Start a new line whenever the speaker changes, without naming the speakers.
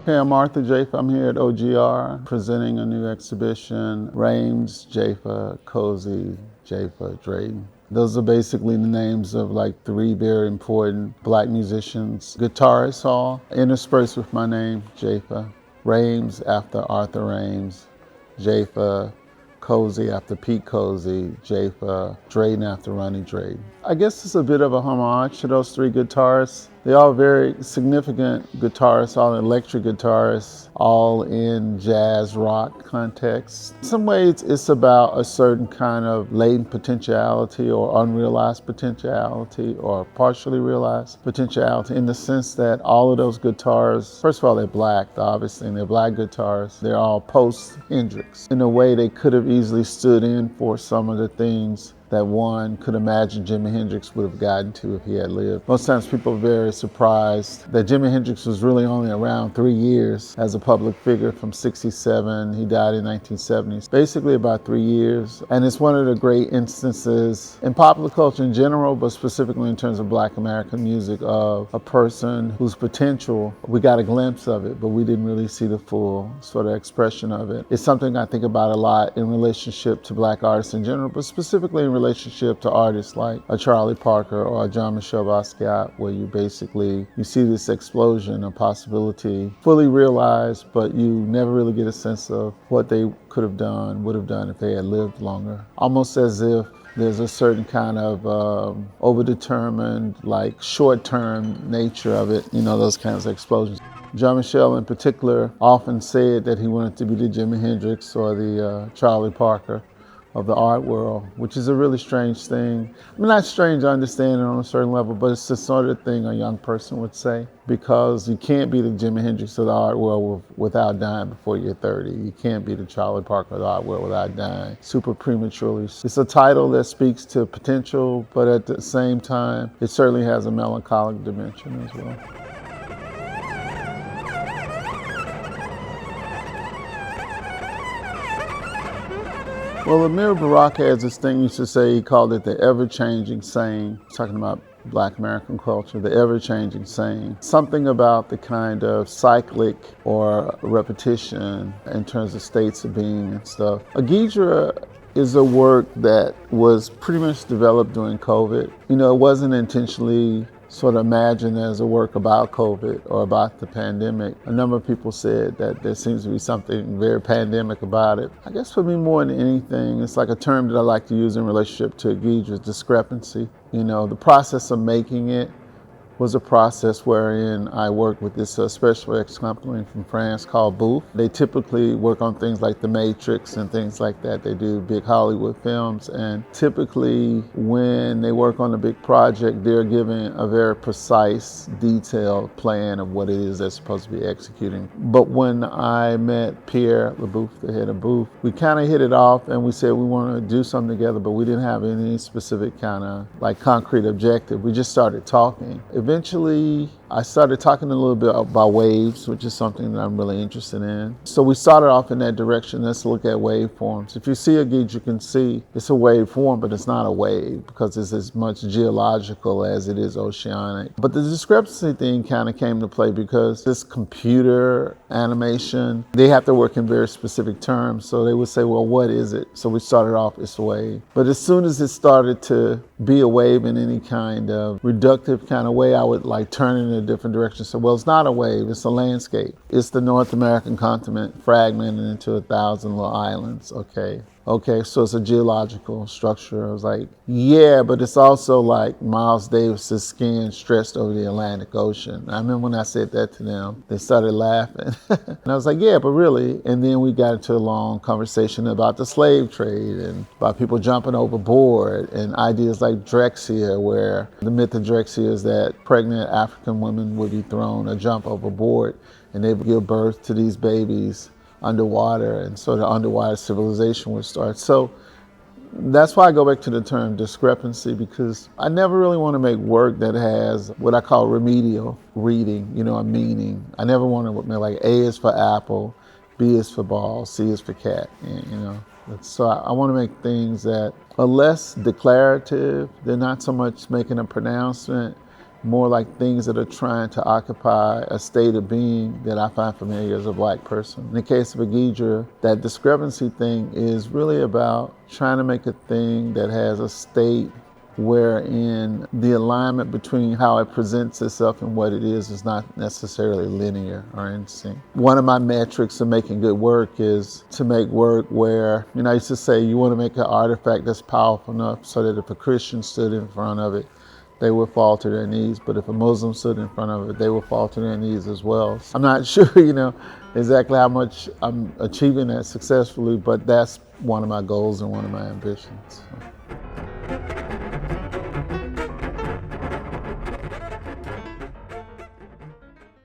Hey, I'm Arthur Jafa. I'm here at OGR presenting a new exhibition, Rames, Jafa, Cozy, Jafa, Drayton. Those are basically the names of like three very important black musicians, guitarists all, interspersed with my name, Jafa. Rames after Arthur Rames, Jafa, Cozy after Pete Cozy, Jafa, Drayton after Ronnie Drayton. I guess it's a bit of a homage to those three guitarists. They're all very significant guitarists, all electric guitarists, all in jazz rock context. In some ways, it's about a certain kind of latent potentiality or unrealized potentiality or partially realized potentiality in the sense that all of those guitars, first of all, they're black, obviously, and they're black guitars. They're all post-Hendrix. In a way, they could have easily stood in for some of the things that one could imagine Jimi Hendrix would have gotten to if he had lived. Most times people are very surprised that Jimi Hendrix was really only around 3 years as a public figure from 67. He died in 1970s, basically about 3 years. And it's one of the great instances in popular culture in general, but specifically in terms of Black American music, of a person whose potential, we got a glimpse of it, but we didn't really see the full sort of expression of it. It's something I think about a lot in relationship to black artists in general, but specifically in relationship to artists like a Charlie Parker or a Jean-Michel Basquiat, where you see this explosion of possibility fully realized, but you never really get a sense of what they could have done, would have done if they had lived longer. Almost as if there's a certain kind of overdetermined, like short-term nature of it, those kinds of explosions. Jean-Michel in particular often said that he wanted to be the Jimi Hendrix or the Charlie Parker of the art world, which is a really strange thing. I mean, not strange, I understand it on a certain level, but it's the sort of thing a young person would say, because you can't be the Jimi Hendrix of the art world without dying before you're 30. You can't be the Charlie Parker of the art world without dying super prematurely. It's a title that speaks to potential, but at the same time, it certainly has a melancholic dimension as well. Well, Amir Baraka has this thing he used to say, he called it the ever-changing saying, talking about Black American culture, the ever-changing saying. Something about the kind of cyclic or repetition in terms of states of being and stuff. Agidra is a work that was pretty much developed during COVID. It wasn't intentionally sort of imagined as a work about COVID or about the pandemic. A number of people said that there seems to be something very pandemic about it. I guess for me, more than anything, it's like a term that I like to use in relationship to Agidra's discrepancy. The process of making it was a process wherein I worked with this special effects company from France called Booth. They typically work on things like The Matrix and things like that. They do big Hollywood films, and typically when they work on a big project, they're given a very precise, detailed plan of what it is they're supposed to be executing. But when I met Pierre Leboeuf, the head of Booth, we kind of hit it off and we said we want to do something together, but we didn't have any specific kind of like concrete objective. We just started talking. Eventually, I started talking a little bit about waves, which is something that I'm really interested in. So we started off in that direction. Let's look at waveforms. If you see a gauge, you can see it's a waveform, but it's not a wave because it's as much geological as it is oceanic. But the discrepancy thing kind of came to play because this computer animation, they have to work in very specific terms. So they would say, well, what is it? So we started off, it's a wave. But as soon as it started to be a wave in any kind of reductive kind of way, I would like turn it in a different direction. So, well, it's not a wave, it's a landscape. It's the North American continent fragmented into 1,000 little islands, okay, so it's a geological structure. I was like, yeah, but it's also like Miles Davis's skin stretched over the Atlantic Ocean. I remember when I said that to them, they started laughing. And I was like, yeah, but really? And then we got into a long conversation about the slave trade and about people jumping overboard and ideas like Drexciya, where the myth of Drexciya is that pregnant African women would be thrown or jump overboard and they would give birth to these babies underwater, and so the underwater civilization would start. So that's why I go back to the term discrepancy, because I never really want to make work that has what I call remedial reading, a meaning. I never want to make like A is for apple, B is for ball, C is for cat, So I want to make things that are less declarative. They're not so much making a pronouncement. more like things that are trying to occupy a state of being that I find familiar as a black person. In the case of Agidra, that discrepancy thing is really about trying to make a thing that has a state wherein the alignment between how it presents itself and what it is not necessarily linear or in sync. One of my metrics of making good work is to make work where, I used to say you want to make an artifact that's powerful enough so that if a Christian stood in front of it, they would fall to their knees, but if a Muslim stood in front of it, they would fall to their knees as well. I'm not sure, exactly how much I'm achieving that successfully, but that's one of my goals and one of my ambitions.